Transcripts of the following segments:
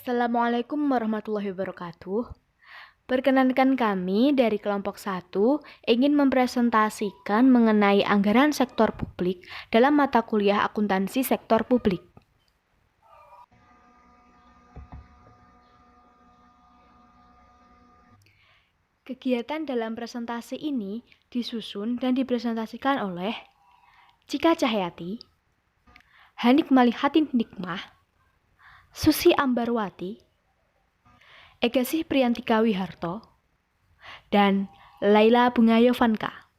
Assalamualaikum warahmatullahi wabarakatuh. Perkenankan kami dari kelompok 1 ingin mempresentasikan mengenai anggaran sektor publik dalam mata kuliah akuntansi sektor publik. Kegiatan dalam presentasi ini disusun dan dipresentasikan oleh Cika Cahyati, Hanik Malihatin Nikmah, Susi Ambarwati, Egasih Priyantika Wiharto, dan Laila Bungayovanka.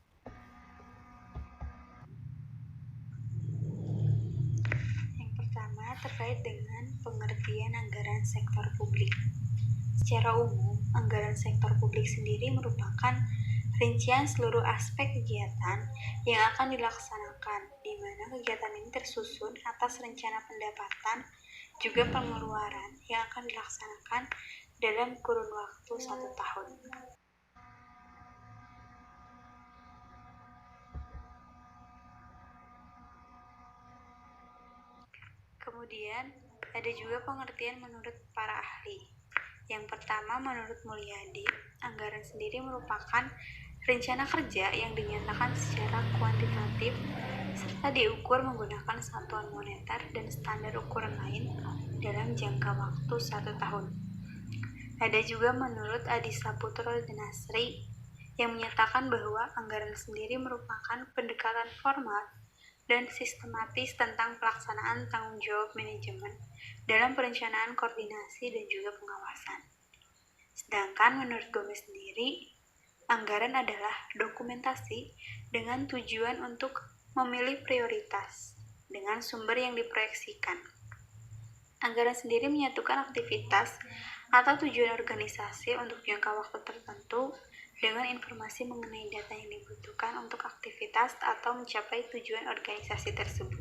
Yang pertama terkait dengan pengertian anggaran sektor publik. Secara umum, anggaran sektor publik sendiri merupakan rincian seluruh aspek kegiatan yang akan dilaksanakan, di mana kegiatan ini tersusun atas rencana pendapatan juga pengeluaran yang akan dilaksanakan dalam kurun waktu 1 tahun. Kemudian, ada juga pengertian menurut para ahli. Yang pertama, menurut Mulyadi, anggaran sendiri merupakan rencana kerja yang dinyatakan secara kuantitatif serta diukur menggunakan satuan moneter dan standar ukuran lain dalam jangka waktu 1 tahun. Ada juga menurut Adi Saputro dan Nasri yang menyatakan bahwa anggaran sendiri merupakan pendekatan formal dan sistematis tentang pelaksanaan tanggung jawab manajemen dalam perencanaan, koordinasi, dan juga pengawasan. Sedangkan menurut Gomez sendiri, anggaran adalah dokumentasi dengan tujuan untuk memilih prioritas dengan sumber yang diproyeksikan. Anggaran sendiri menyatukan aktivitas atau tujuan organisasi untuk jangka waktu tertentu dengan informasi mengenai data yang dibutuhkan untuk aktivitas atau mencapai tujuan organisasi tersebut.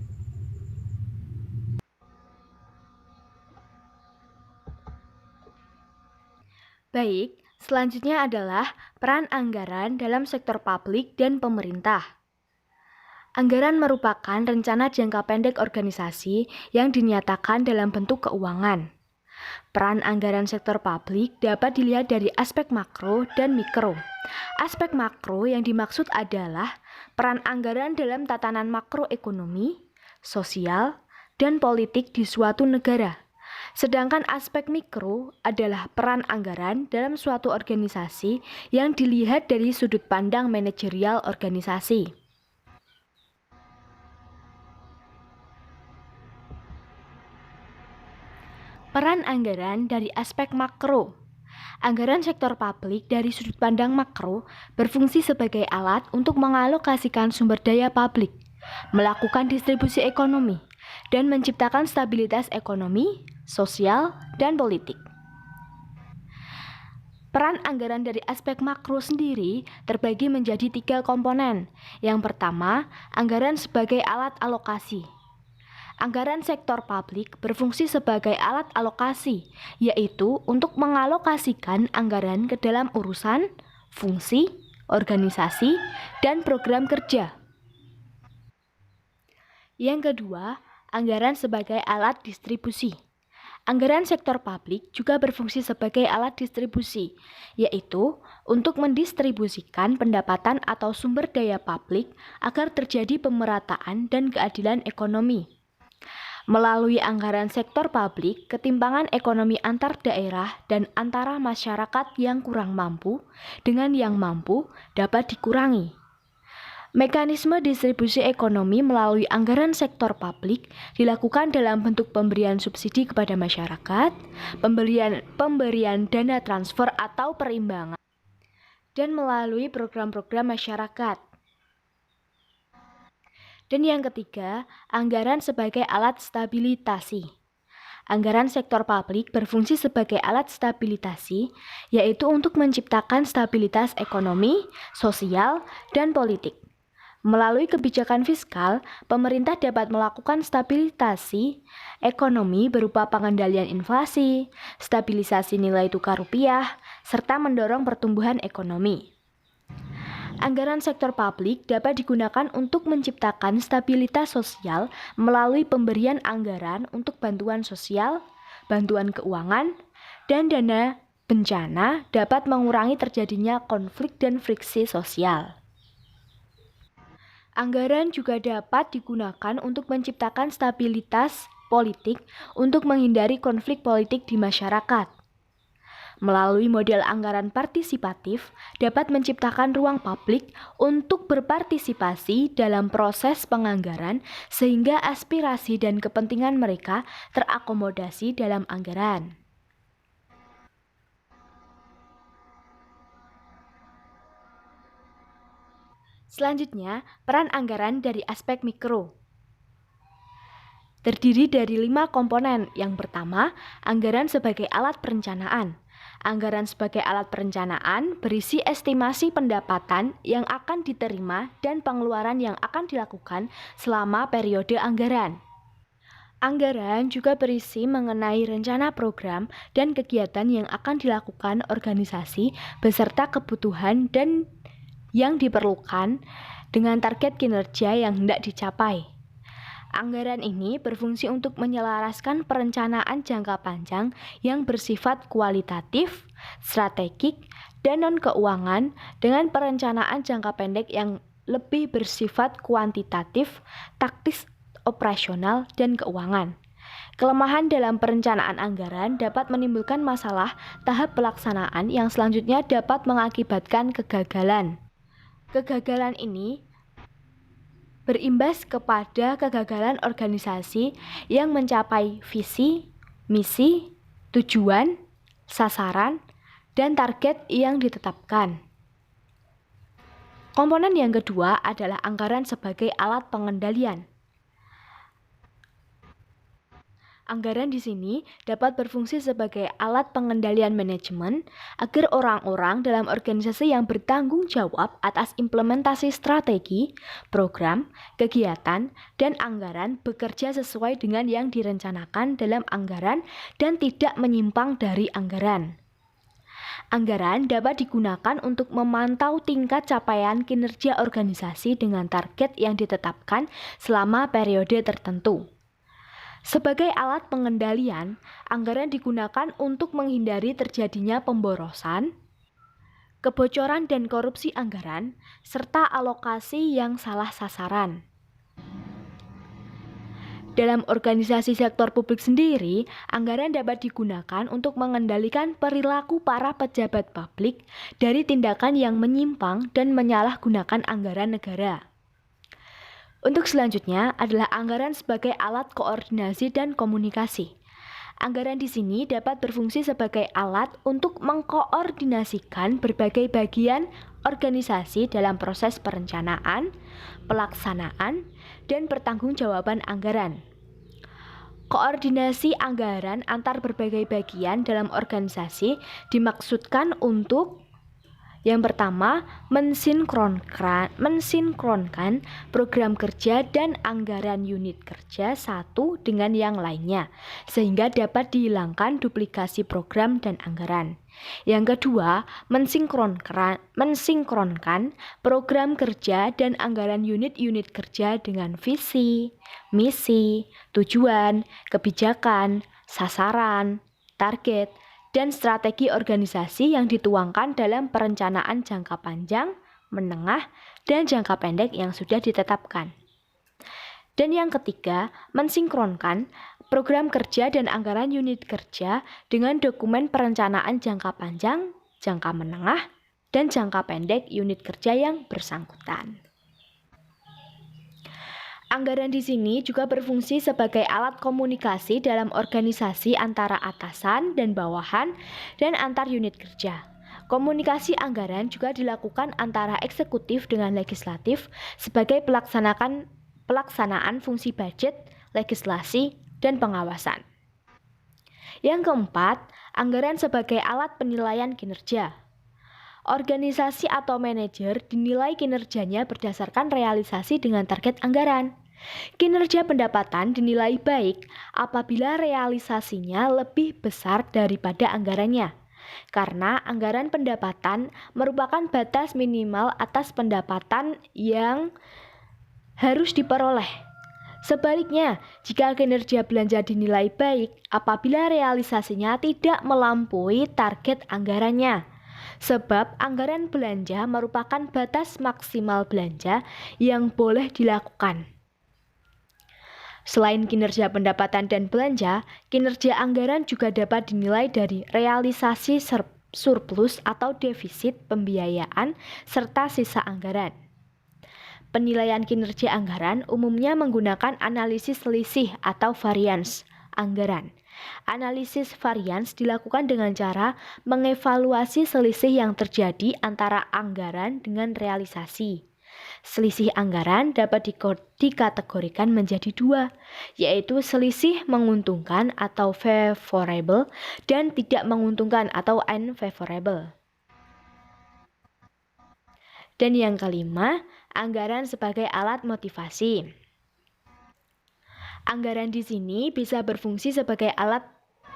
Baik, selanjutnya adalah peran anggaran dalam sektor publik dan pemerintah. Anggaran merupakan rencana jangka pendek organisasi yang dinyatakan dalam bentuk keuangan. Peran anggaran sektor publik dapat dilihat dari aspek makro dan mikro. Aspek makro yang dimaksud adalah peran anggaran dalam tatanan makroekonomi, sosial, dan politik di suatu negara. Sedangkan aspek mikro adalah peran anggaran dalam suatu organisasi yang dilihat dari sudut pandang manajerial organisasi. Peran anggaran dari aspek makro. Anggaran sektor publik dari sudut pandang makro berfungsi sebagai alat untuk mengalokasikan sumber daya publik, melakukan distribusi ekonomi, dan menciptakan stabilitas ekonomi, sosial, dan politik. Peran anggaran dari aspek makro sendiri terbagi menjadi 3 komponen. Yang pertama, anggaran sebagai alat alokasi. Anggaran sektor publik berfungsi sebagai alat alokasi, yaitu untuk mengalokasikan anggaran ke dalam urusan, fungsi, organisasi, dan program kerja. Yang kedua, anggaran sebagai alat distribusi. Anggaran sektor publik juga berfungsi sebagai alat distribusi, yaitu untuk mendistribusikan pendapatan atau sumber daya publik agar terjadi pemerataan dan keadilan ekonomi. Melalui anggaran sektor publik, ketimpangan ekonomi antar daerah dan antara masyarakat yang kurang mampu dengan yang mampu dapat dikurangi. Mekanisme distribusi ekonomi melalui anggaran sektor publik dilakukan dalam bentuk pemberian subsidi kepada masyarakat, pemberian dana transfer atau perimbangan, dan melalui program-program masyarakat. Dan yang ketiga, anggaran sebagai alat stabilitasi. Anggaran sektor publik berfungsi sebagai alat stabilitasi, yaitu untuk menciptakan stabilitas ekonomi, sosial, dan politik. Melalui kebijakan fiskal, pemerintah dapat melakukan stabilisasi ekonomi berupa pengendalian inflasi, stabilisasi nilai tukar rupiah, serta mendorong pertumbuhan ekonomi. Anggaran sektor publik dapat digunakan untuk menciptakan stabilitas sosial melalui pemberian anggaran untuk bantuan sosial, bantuan keuangan, dan dana bencana dapat mengurangi terjadinya konflik dan friksi sosial. Anggaran juga dapat digunakan untuk menciptakan stabilitas politik untuk menghindari konflik politik di masyarakat. Melalui model anggaran partisipatif dapat menciptakan ruang publik untuk berpartisipasi dalam proses penganggaran sehingga aspirasi dan kepentingan mereka terakomodasi dalam anggaran. Selanjutnya, peran anggaran dari aspek mikro. Terdiri dari 5 komponen. Yang pertama, anggaran sebagai alat perencanaan. Anggaran sebagai alat perencanaan berisi estimasi pendapatan yang akan diterima dan pengeluaran yang akan dilakukan selama periode anggaran. Anggaran juga berisi mengenai rencana program dan kegiatan yang akan dilakukan organisasi beserta kebutuhan dan yang diperlukan dengan target kinerja yang hendak dicapai. Anggaran ini berfungsi untuk menyelaraskan perencanaan jangka panjang yang bersifat kualitatif, strategik, dan non-keuangan dengan perencanaan jangka pendek yang lebih bersifat kuantitatif, taktis, operasional, dan keuangan. Kelemahan dalam perencanaan anggaran dapat menimbulkan masalah tahap pelaksanaan yang selanjutnya dapat mengakibatkan kegagalan. Kegagalan ini berimbas kepada kegagalan organisasi yang mencapai visi, misi, tujuan, sasaran, dan target yang ditetapkan. Komponen yang kedua adalah anggaran sebagai alat pengendalian. Anggaran di sini dapat berfungsi sebagai alat pengendalian manajemen agar orang-orang dalam organisasi yang bertanggung jawab atas implementasi strategi, program, kegiatan, dan anggaran bekerja sesuai dengan yang direncanakan dalam anggaran dan tidak menyimpang dari anggaran. Anggaran dapat digunakan untuk memantau tingkat capaian kinerja organisasi dengan target yang ditetapkan selama periode tertentu. Sebagai alat pengendalian, anggaran digunakan untuk menghindari terjadinya pemborosan, kebocoran dan korupsi anggaran, serta alokasi yang salah sasaran. Dalam organisasi sektor publik sendiri, anggaran dapat digunakan untuk mengendalikan perilaku para pejabat publik dari tindakan yang menyimpang dan menyalahgunakan anggaran negara. Untuk selanjutnya adalah anggaran sebagai alat koordinasi dan komunikasi. Anggaran di sini dapat berfungsi sebagai alat untuk mengkoordinasikan berbagai bagian organisasi dalam proses perencanaan, pelaksanaan, dan pertanggungjawaban anggaran. Koordinasi anggaran antar berbagai bagian dalam organisasi dimaksudkan untuk yang pertama, mensinkronkan program kerja dan anggaran unit kerja satu dengan yang lainnya, sehingga dapat dihilangkan duplikasi program dan anggaran. Yang kedua, mensinkronkan program kerja dan anggaran unit-unit kerja dengan visi, misi, tujuan, kebijakan, sasaran, target, dan strategi organisasi yang dituangkan dalam perencanaan jangka panjang, menengah, dan jangka pendek yang sudah ditetapkan. Dan yang ketiga, mensinkronkan program kerja dan anggaran unit kerja dengan dokumen perencanaan jangka panjang, jangka menengah, dan jangka pendek unit kerja yang bersangkutan. Anggaran di sini juga berfungsi sebagai alat komunikasi dalam organisasi antara atasan dan bawahan dan antar unit kerja. Komunikasi anggaran juga dilakukan antara eksekutif dengan legislatif sebagai pelaksanaan fungsi budget, legislasi, dan pengawasan. Yang keempat, anggaran sebagai alat penilaian kinerja. Organisasi atau manajer dinilai kinerjanya berdasarkan realisasi dengan target anggaran. Kinerja pendapatan dinilai baik apabila realisasinya lebih besar daripada anggarannya, karena anggaran pendapatan merupakan batas minimal atas pendapatan yang harus diperoleh. Sebaliknya, jika kinerja belanja dinilai baik apabila realisasinya tidak melampaui target anggarannya. Sebab anggaran belanja merupakan batas maksimal belanja yang boleh dilakukan. Selain kinerja pendapatan dan belanja, kinerja anggaran juga dapat dinilai dari realisasi surplus atau defisit pembiayaan serta sisa anggaran. Penilaian kinerja anggaran umumnya menggunakan analisis selisih atau varians anggaran. Analisis varians dilakukan dengan cara mengevaluasi selisih yang terjadi antara anggaran dengan realisasi. Selisih anggaran dapat dikategorikan menjadi dua, yaitu selisih menguntungkan atau favorable dan tidak menguntungkan atau unfavorable. Dan yang kelima, anggaran sebagai alat motivasi. Anggaran di sini bisa berfungsi sebagai alat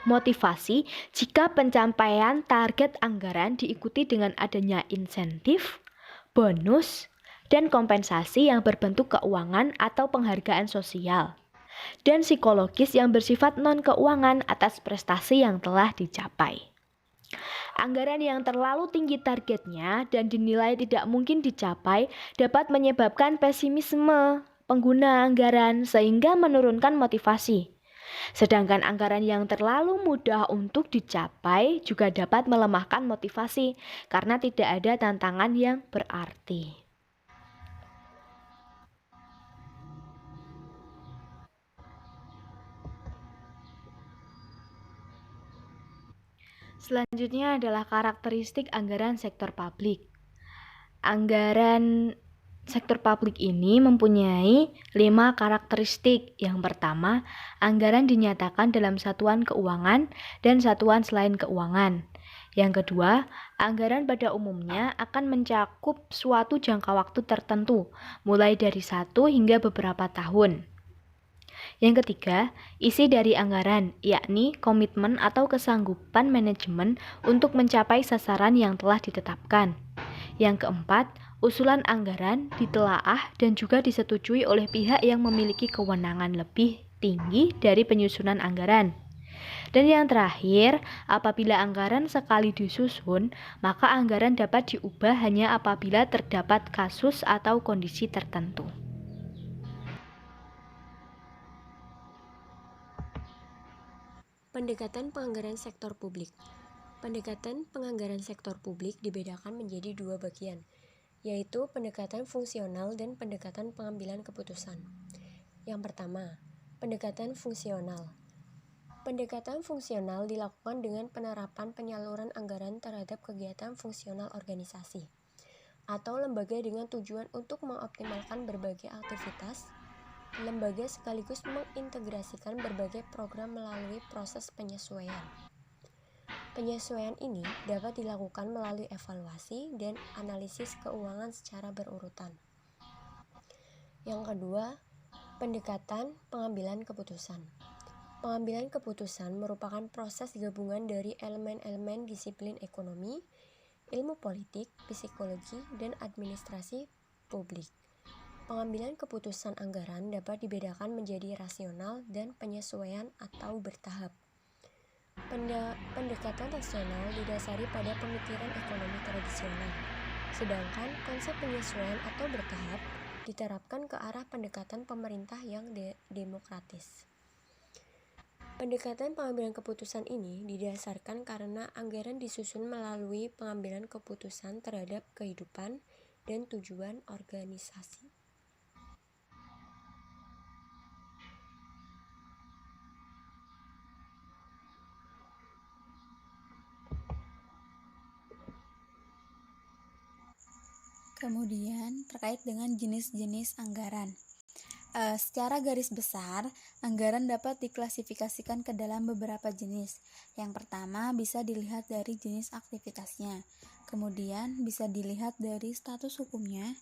motivasi jika pencapaian target anggaran diikuti dengan adanya insentif, bonus, dan kompensasi yang berbentuk keuangan atau penghargaan sosial, dan psikologis yang bersifat non-keuangan atas prestasi yang telah dicapai. Anggaran yang terlalu tinggi targetnya dan dinilai tidak mungkin dicapai dapat menyebabkan pesimisme pengguna anggaran sehingga menurunkan motivasi. Sedangkan anggaran yang terlalu mudah untuk dicapai juga dapat melemahkan motivasi karena tidak ada tantangan yang berarti. Selanjutnya adalah karakteristik anggaran sektor publik. Anggaran sektor publik ini mempunyai 5 karakteristik. Yang pertama, anggaran dinyatakan dalam satuan keuangan dan satuan selain keuangan. Yang kedua, anggaran pada umumnya akan mencakup suatu jangka waktu tertentu, mulai dari 1 hingga beberapa tahun. Yang ketiga, isi dari anggaran, yakni komitmen atau kesanggupan manajemen untuk mencapai sasaran yang telah ditetapkan. Yang keempat, usulan anggaran ditelaah dan juga disetujui oleh pihak yang memiliki kewenangan lebih tinggi dari penyusunan anggaran. Dan yang terakhir, apabila anggaran sekali disusun, maka anggaran dapat diubah hanya apabila terdapat kasus atau kondisi tertentu. Pendekatan penganggaran sektor publik. Pendekatan penganggaran sektor publik dibedakan menjadi 2 bagian, yaitu pendekatan fungsional dan pendekatan pengambilan keputusan. Yang pertama, pendekatan fungsional. Pendekatan fungsional dilakukan dengan penerapan penyaluran anggaran terhadap kegiatan fungsional organisasi atau lembaga dengan tujuan untuk mengoptimalkan berbagai aktivitas lembaga sekaligus mengintegrasikan berbagai program melalui proses penyesuaian. Penyesuaian ini dapat dilakukan melalui evaluasi dan analisis keuangan secara berurutan. Yang kedua, pendekatan pengambilan keputusan. Pengambilan keputusan merupakan proses gabungan dari elemen-elemen disiplin ekonomi, ilmu politik, psikologi, dan administrasi publik. Pengambilan keputusan anggaran dapat dibedakan menjadi rasional dan penyesuaian atau bertahap. Pendekatan rasional didasari pada pemikiran ekonomi tradisional, sedangkan konsep penyesuaian atau bertahap diterapkan ke arah pendekatan pemerintah yang demokratis. Pendekatan pengambilan keputusan ini didasarkan karena anggaran disusun melalui pengambilan keputusan terhadap kehidupan dan tujuan organisasi. Kemudian terkait dengan jenis-jenis anggaran. Secara garis besar, anggaran dapat diklasifikasikan ke dalam beberapa jenis. Yang pertama bisa dilihat dari jenis aktivitasnya, kemudian bisa dilihat dari status hukumnya,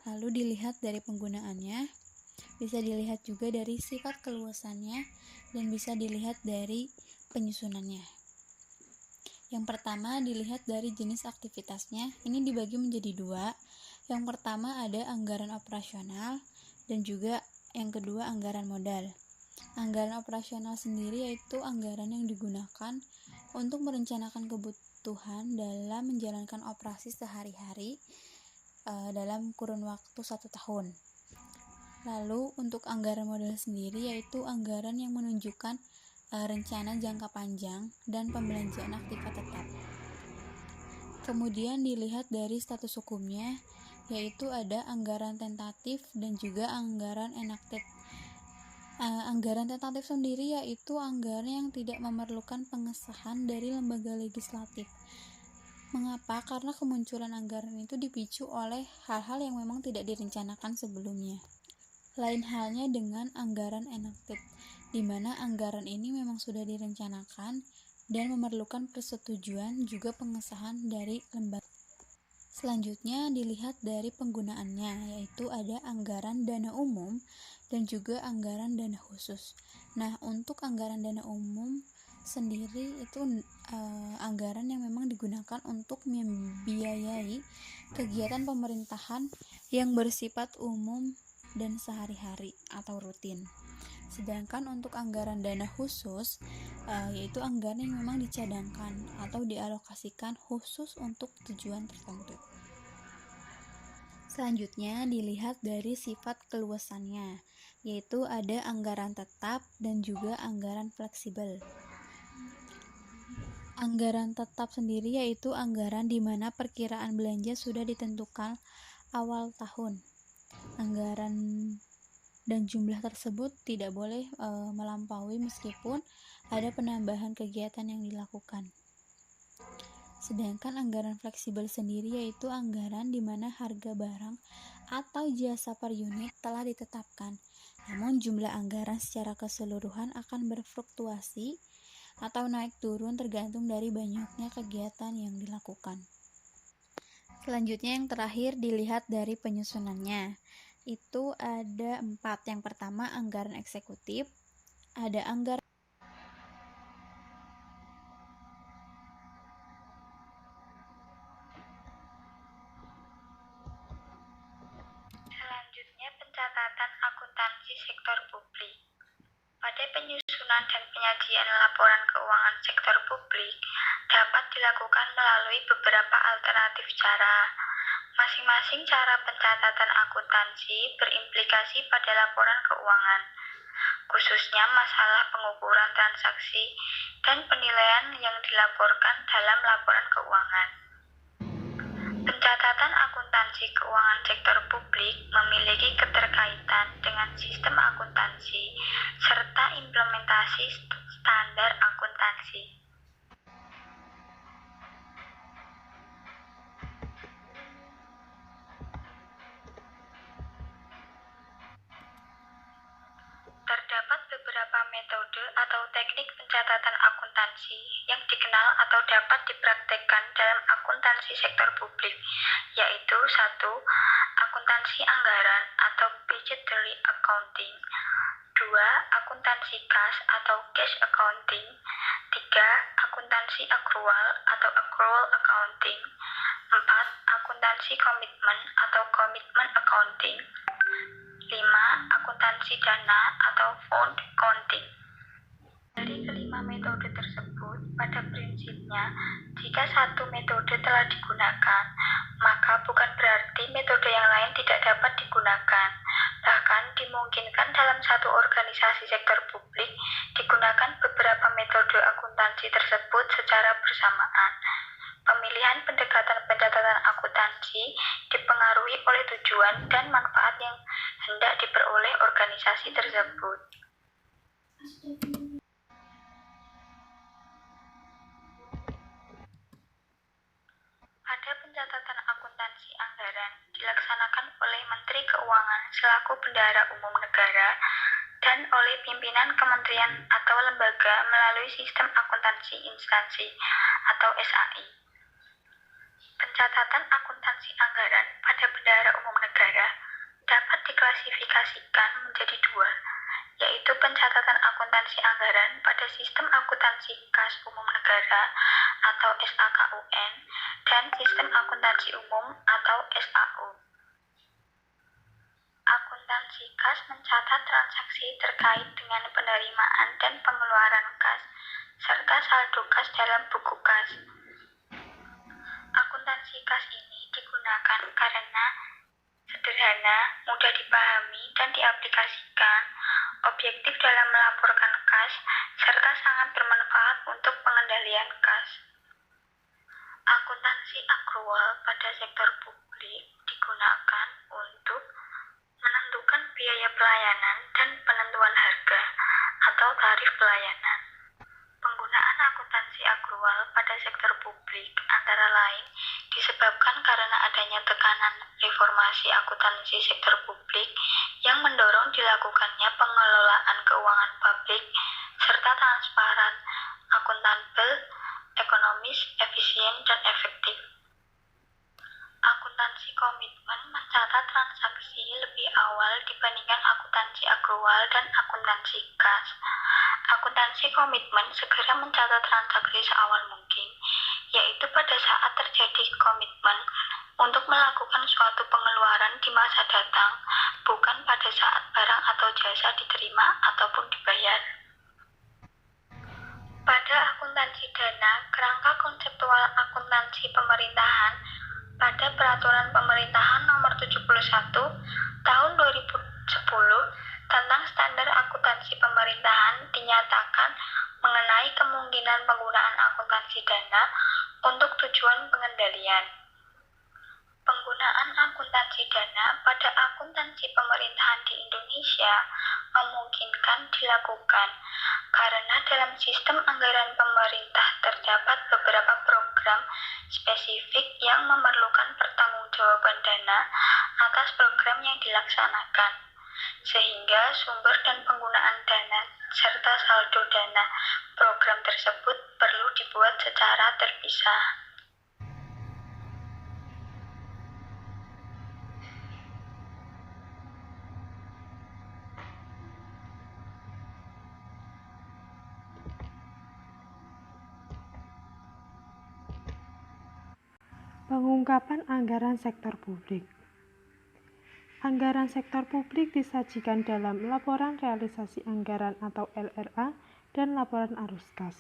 lalu dilihat dari penggunaannya, bisa dilihat juga dari sifat keluasannya, dan bisa dilihat dari penyusunannya. Yang pertama dilihat dari jenis aktivitasnya, ini dibagi menjadi 2. Yang pertama ada anggaran operasional dan juga yang kedua anggaran modal. Anggaran operasional sendiri yaitu anggaran yang digunakan untuk merencanakan kebutuhan dalam menjalankan operasi sehari-hari dalam kurun waktu 1 tahun. Lalu untuk anggaran modal sendiri yaitu anggaran yang menunjukkan rencana jangka panjang dan pembelanjaan aktiva tetap. Kemudian dilihat dari status hukumnya, yaitu ada anggaran tentatif dan juga anggaran enacted. Anggaran tentatif sendiri yaitu anggaran yang tidak memerlukan pengesahan dari lembaga legislatif. Mengapa? Karena kemunculan anggaran itu dipicu oleh hal-hal yang memang tidak direncanakan sebelumnya. Lain halnya dengan anggaran enacted, di mana anggaran ini memang sudah direncanakan dan memerlukan persetujuan juga pengesahan dari lembaga. Selanjutnya dilihat dari penggunaannya, yaitu ada anggaran dana umum dan juga anggaran dana khusus. Nah, untuk anggaran dana umum sendiri itu anggaran yang memang digunakan untuk membiayai kegiatan pemerintahan yang bersifat umum dan sehari-hari atau rutin. Sedangkan untuk anggaran dana khusus yaitu anggaran yang memang dicadangkan atau dialokasikan khusus untuk tujuan tertentu. Selanjutnya dilihat dari sifat keluasannya, yaitu ada anggaran tetap dan juga anggaran fleksibel. Anggaran tetap sendiri yaitu anggaran di mana perkiraan belanja sudah ditentukan awal tahun. Anggaran dan jumlah tersebut tidak boleh melampaui meskipun ada penambahan kegiatan yang dilakukan. Sedangkan anggaran fleksibel sendiri yaitu anggaran di mana harga barang atau jasa per unit telah ditetapkan, namun jumlah anggaran secara keseluruhan akan berfluktuasi atau naik turun tergantung dari banyaknya kegiatan yang dilakukan. Selanjutnya yang terakhir dilihat dari penyusunannya. Itu ada 4. Yang pertama anggaran eksekutif, ada anggaran Selanjutnya pencatatan akuntansi sektor publik. Pada penyusunan dan penyajian laporan keuangan sektor publik dapat dilakukan melalui beberapa alternatif cara. Masing-masing cara pencatatan akuntansi berimplikasi pada laporan keuangan, khususnya masalah pengukuran transaksi dan penilaian yang dilaporkan dalam laporan keuangan. Pencatatan akuntansi keuangan sektor publik memiliki keterkaitan dengan sistem akuntansi serta implementasi standar akuntansi. Terdapat beberapa metode atau teknik pencatatan akuntansi yang dikenal atau dapat dipraktekkan dalam akuntansi sektor publik, yaitu 1. Akuntansi anggaran atau budgetary accounting, 2. Akuntansi kas atau cash accounting, 3. Akuntansi akrual atau accrual accounting, 4. Akuntansi komitmen atau commitment accounting, 5. Akuntansi dana atau fund accounting. Dari kelima metode tersebut, pada prinsipnya, jika satu metode telah digunakan, maka bukan berarti metode yang lain tidak dapat digunakan. Bahkan dimungkinkan dalam satu organisasi sektor publik digunakan beberapa metode akuntansi tersebut secara bersamaan. Pemilihan pendekatan pencatatan akuntansi dipengaruhi oleh tujuan dan manfaat yang hendak diperoleh organisasi tersebut. Pada pencatatan akuntansi anggaran dilaksanakan oleh Menteri Keuangan selaku Bendahara Umum Negara dan oleh pimpinan kementerian atau lembaga melalui sistem akuntansi instansi atau SAI. Pencatatan akuntansi anggaran pada Bendahara Umum Negara dapat diklasifikasikan menjadi 2, yaitu pencatatan akuntansi anggaran pada sistem akuntansi kas umum negara atau SAKUN dan sistem akuntansi umum atau SAU. Akuntansi akuntansi kas mencatat transaksi terkait dengan penerimaan dan pengeluaran kas, serta saldo kas dalam buku kas. Akuntansi kas ini digunakan karena sederhana, mudah dipahami dan diaplikasikan, objektif dalam melaporkan kas, serta sangat bermanfaat untuk pengendalian kas. Akuntansi akrual pada sektor publik digunakan untuk menentukan biaya pelayanan dan penentuan harga atau tarif pelayanan. Penggunaan akuntansi akrual pada sektor publik antara lain disebabkan karena adanya tekanan reformasi akuntansi sektor publik yang mendorong dilakukannya pengelolaan keuangan publik serta transparan, akuntabel, ekonomis, efisien, dan efektif. Akuntansi komitmen mencatat transaksi lebih awal dibandingkan akuntansi akrual dan akuntansi kas. Akuntansi komitmen segera mencatat transaksi seawal mungkin, yaitu pada saat terjadi komitmen untuk melakukan suatu pengeluaran di masa datang, bukan pada saat barang atau jasa diterima ataupun dibayar. Pada akuntansi dana, kerangka konseptual akuntansi pemerintahan pada Peraturan Pemerintahan Nomor 71 Tahun 2010 tentang standar akuntansi pemerintahan dinyatakan mengenai kemungkinan penggunaan akuntansi dana untuk tujuan pengendalian. Penggunaan akuntansi dana pada akuntansi pemerintahan di Indonesia memungkinkan dilakukan karena dalam sistem anggaran pemerintah terdapat beberapa program spesifik yang memerlukan pertanggungjawaban dana atas program yang dilaksanakan, sehingga sumber dan penggunaan dana serta saldo dana program tersebut perlu dibuat secara terpisah. Pengungkapan anggaran sektor publik. Anggaran sektor publik disajikan dalam Laporan Realisasi Anggaran atau LRA dan Laporan Arus Kas.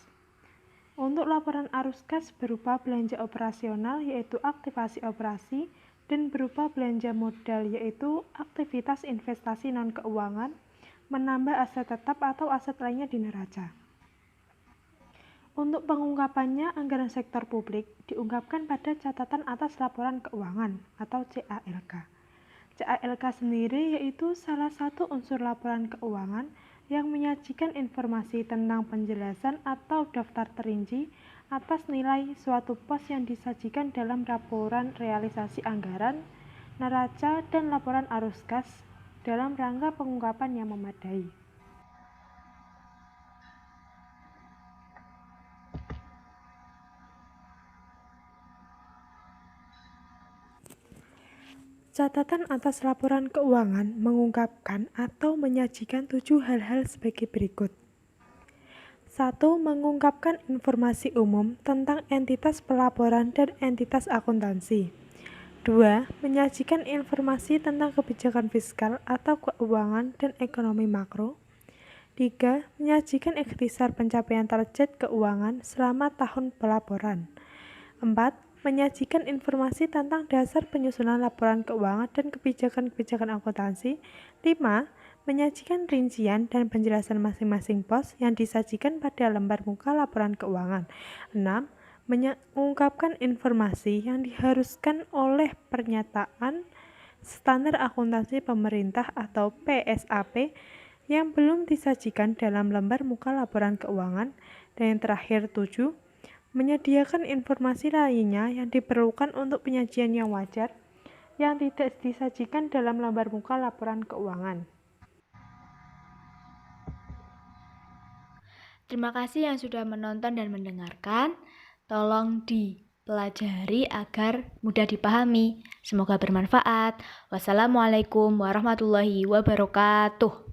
Untuk laporan arus kas berupa belanja operasional yaitu aktivasi operasi dan berupa belanja modal yaitu aktivitas investasi non-keuangan, menambah aset tetap atau aset lainnya di neraca. Untuk pengungkapannya, anggaran sektor publik diungkapkan pada catatan atas laporan keuangan atau CALK. CALK sendiri yaitu salah satu unsur laporan keuangan yang menyajikan informasi tentang penjelasan atau daftar terinci atas nilai suatu pos yang disajikan dalam laporan realisasi anggaran, neraca, dan laporan arus kas dalam rangka pengungkapan yang memadai. Catatan atas laporan keuangan mengungkapkan atau menyajikan 7 hal-hal sebagai berikut. 1. Mengungkapkan informasi umum tentang entitas pelaporan dan entitas akuntansi. 2. Menyajikan informasi tentang kebijakan fiskal atau keuangan dan ekonomi makro. 3. Menyajikan ikhtisar pencapaian target keuangan selama tahun pelaporan. 4. Menyajikan informasi tentang dasar penyusunan laporan keuangan dan kebijakan-kebijakan akuntansi. 5. Menyajikan rincian dan penjelasan masing-masing pos yang disajikan pada lembar muka laporan keuangan. 6. Mengungkapkan informasi yang diharuskan oleh pernyataan standar akuntansi pemerintah atau PSAP yang belum disajikan dalam lembar muka laporan keuangan. Dan yang terakhir 7. Menyediakan informasi lainnya yang diperlukan untuk penyajian yang wajar yang tidak disajikan dalam lembar muka laporan keuangan. Terima kasih yang sudah menonton dan mendengarkan. Tolong dipelajari agar mudah dipahami. Semoga bermanfaat. Wassalamualaikum warahmatullahi wabarakatuh.